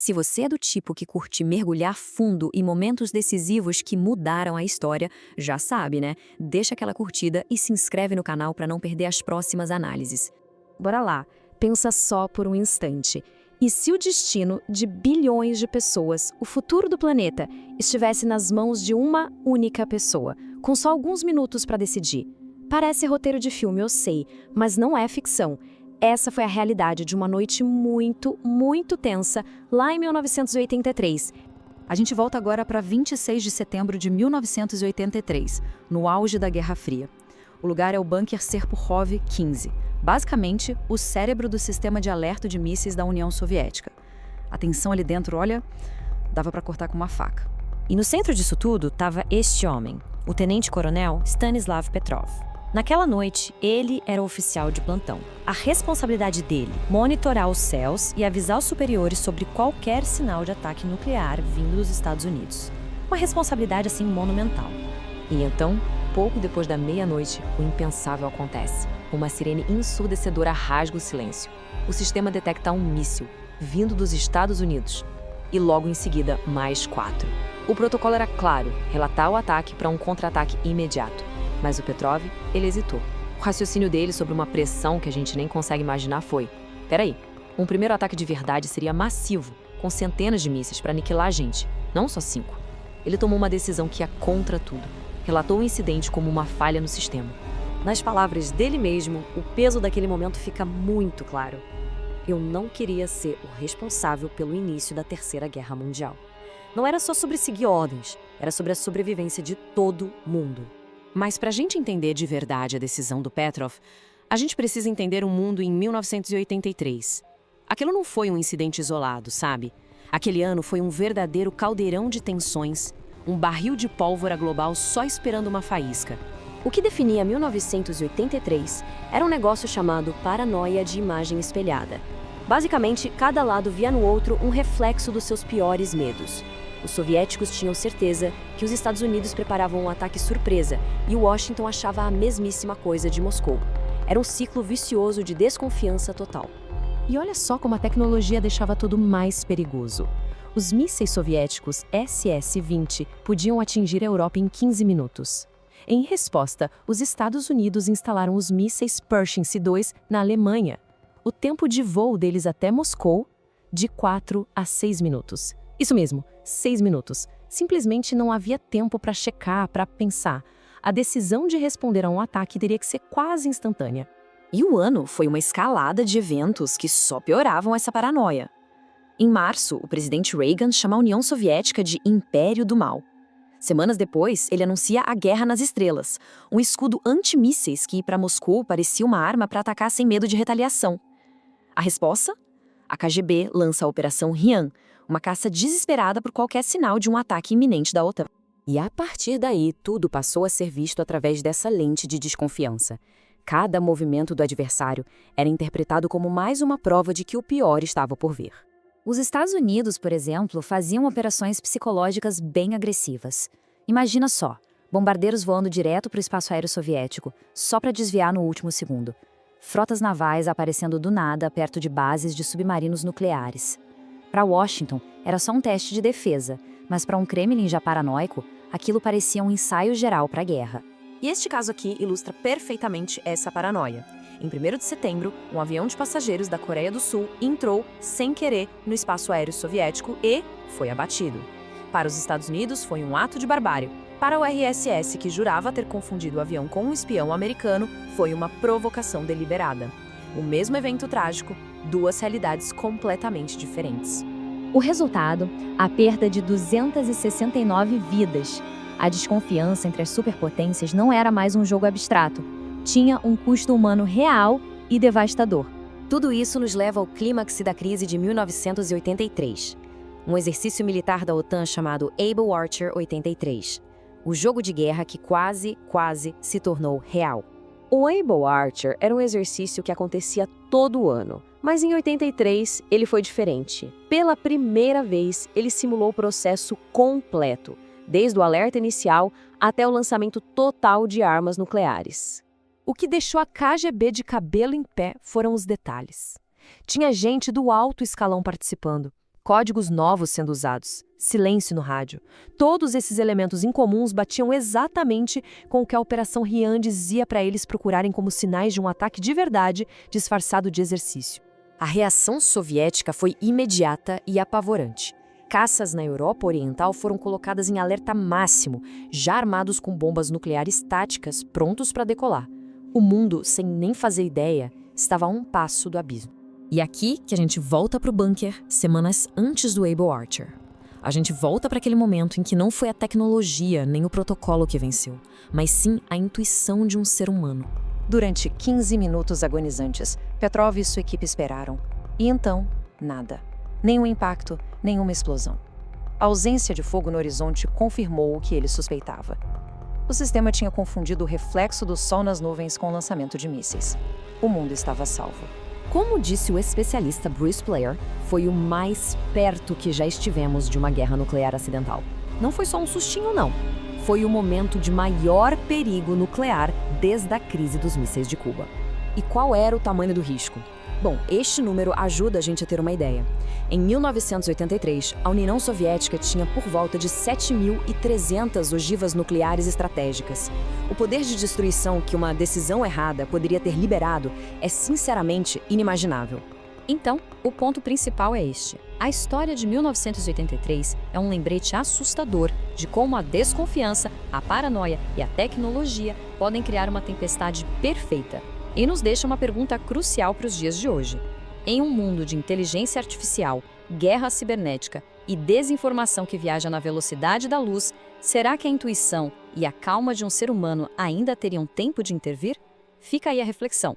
Se você é do tipo que curte mergulhar fundo em momentos decisivos que mudaram a história, já sabe, né? Deixa aquela curtida e se inscreve no canal para não perder as próximas análises. Bora lá, pensa só por um instante. E se o destino de bilhões de pessoas, o futuro do planeta, estivesse nas mãos de uma única pessoa, com só alguns minutos para decidir? Parece roteiro de filme, eu sei, mas não é ficção. Essa foi a realidade de uma noite muito, muito tensa, lá em 1983. A gente volta agora para 26 de setembro de 1983, no auge da Guerra Fria. O lugar é o bunker Serpukhov 15, basicamente o cérebro do sistema de alerta de mísseis da União Soviética. A tensão ali dentro, olha, dava para cortar com uma faca. E no centro disso tudo estava este homem, o tenente-coronel Stanislav Petrov. Naquela noite, ele era o oficial de plantão. A responsabilidade dele, monitorar os céus e avisar os superiores sobre qualquer sinal de ataque nuclear vindo dos Estados Unidos. Uma responsabilidade, assim, monumental. E então, pouco depois da meia-noite, o impensável acontece. Uma sirene ensurdecedora rasga o silêncio. O sistema detecta um míssil, vindo dos Estados Unidos. E logo em seguida, mais 4. O protocolo era claro, relatar o ataque para um contra-ataque imediato. Mas o Petrov, ele hesitou. O raciocínio dele sobre uma pressão que a gente nem consegue imaginar foi: peraí, um primeiro ataque de verdade seria massivo, com centenas de mísseis para aniquilar a gente, não só 5. Ele tomou uma decisão que ia contra tudo. Relatou o incidente como uma falha no sistema. Nas palavras dele mesmo, o peso daquele momento fica muito claro. Eu não queria ser o responsável pelo início da Terceira Guerra Mundial. Não era só sobre seguir ordens, era sobre a sobrevivência de todo mundo. Mas para a gente entender de verdade a decisão do Petrov, a gente precisa entender o mundo em 1983. Aquilo não foi um incidente isolado, sabe? Aquele ano foi um verdadeiro caldeirão de tensões, um barril de pólvora global só esperando uma faísca. O que definia 1983 era um negócio chamado paranoia de imagem espelhada. Basicamente, cada lado via no outro um reflexo dos seus piores medos. Os soviéticos tinham certeza que os Estados Unidos preparavam um ataque surpresa e Washington achava a mesmíssima coisa de Moscou. Era um ciclo vicioso de desconfiança total. E olha só como a tecnologia deixava tudo mais perigoso. Os mísseis soviéticos SS-20 podiam atingir a Europa em 15 minutos. Em resposta, os Estados Unidos instalaram os mísseis Pershing-2 na Alemanha. O tempo de voo deles até Moscou, de 4 a 6 minutos. Isso mesmo, 6 minutos. Simplesmente não havia tempo para checar, para pensar. A decisão de responder a um ataque teria que ser quase instantânea. E o ano foi uma escalada de eventos que só pioravam essa paranoia. Em março, o presidente Reagan chama a União Soviética de Império do Mal. Semanas depois, ele anuncia a Guerra nas Estrelas, um escudo antimísseis que, para Moscou, parecia uma arma para atacar sem medo de retaliação. A resposta? A KGB lança a Operação Ryan, uma caça desesperada por qualquer sinal de um ataque iminente da OTAN. E a partir daí, tudo passou a ser visto através dessa lente de desconfiança. Cada movimento do adversário era interpretado como mais uma prova de que o pior estava por vir. Os Estados Unidos, por exemplo, faziam operações psicológicas bem agressivas. Imagina só, bombardeiros voando direto para o espaço aéreo soviético, só para desviar no último segundo. Frotas navais aparecendo do nada perto de bases de submarinos nucleares. Para Washington, era só um teste de defesa, mas para um Kremlin já paranoico, aquilo parecia um ensaio geral para a guerra. E este caso aqui ilustra perfeitamente essa paranoia. Em 1º de setembro, um avião de passageiros da Coreia do Sul entrou, sem querer, no espaço aéreo soviético e foi abatido. Para os Estados Unidos, foi um ato de barbárie. Para o RSS, que jurava ter confundido o avião com um espião americano, foi uma provocação deliberada. O mesmo evento trágico, duas realidades completamente diferentes. O resultado, a perda de 269 vidas. A desconfiança entre as superpotências não era mais um jogo abstrato. Tinha um custo humano real e devastador. Tudo isso nos leva ao clímax da crise de 1983. Um exercício militar da OTAN chamado Able Archer 83. O jogo de guerra que quase se tornou real. O Able Archer era um exercício que acontecia todo ano, mas em 83 ele foi diferente. Pela primeira vez, ele simulou o processo completo, desde o alerta inicial até o lançamento total de armas nucleares. O que deixou a KGB de cabelo em pé foram os detalhes. Tinha gente do alto escalão participando, códigos novos sendo usados, silêncio no rádio. Todos esses elementos incomuns batiam exatamente com o que a Operação Ryan dizia para eles procurarem como sinais de um ataque de verdade disfarçado de exercício. A reação soviética foi imediata e apavorante. Caças na Europa Oriental foram colocadas em alerta máximo, já armados com bombas nucleares táticas prontos para decolar. O mundo, sem nem fazer ideia, estava a um passo do abismo. E aqui que a gente volta para o bunker semanas antes do Able Archer. A gente volta para aquele momento em que não foi a tecnologia nem o protocolo que venceu, mas sim a intuição de um ser humano. Durante 15 minutos agonizantes, Petrov e sua equipe esperaram. E então, nada. Nenhum impacto, nenhuma explosão. A ausência de fogo no horizonte confirmou o que ele suspeitava. O sistema tinha confundido o reflexo do sol nas nuvens com o lançamento de mísseis. O mundo estava salvo. Como disse o especialista Bruce Blair, foi o mais perto que já estivemos de uma guerra nuclear acidental. Não foi só um sustinho, não. Foi o momento de maior perigo nuclear desde a crise dos mísseis de Cuba. E qual era o tamanho do risco? Bom, este número ajuda a gente a ter uma ideia. Em 1983, a União Soviética tinha por volta de 7.300 ogivas nucleares estratégicas. O poder de destruição que uma decisão errada poderia ter liberado é sinceramente inimaginável. Então, o ponto principal é este. A história de 1983 é um lembrete assustador de como a desconfiança, a paranoia e a tecnologia podem criar uma tempestade perfeita. E nos deixa uma pergunta crucial para os dias de hoje. Em um mundo de inteligência artificial, guerra cibernética e desinformação que viaja na velocidade da luz, será que a intuição e a calma de um ser humano ainda teriam tempo de intervir? Fica aí a reflexão.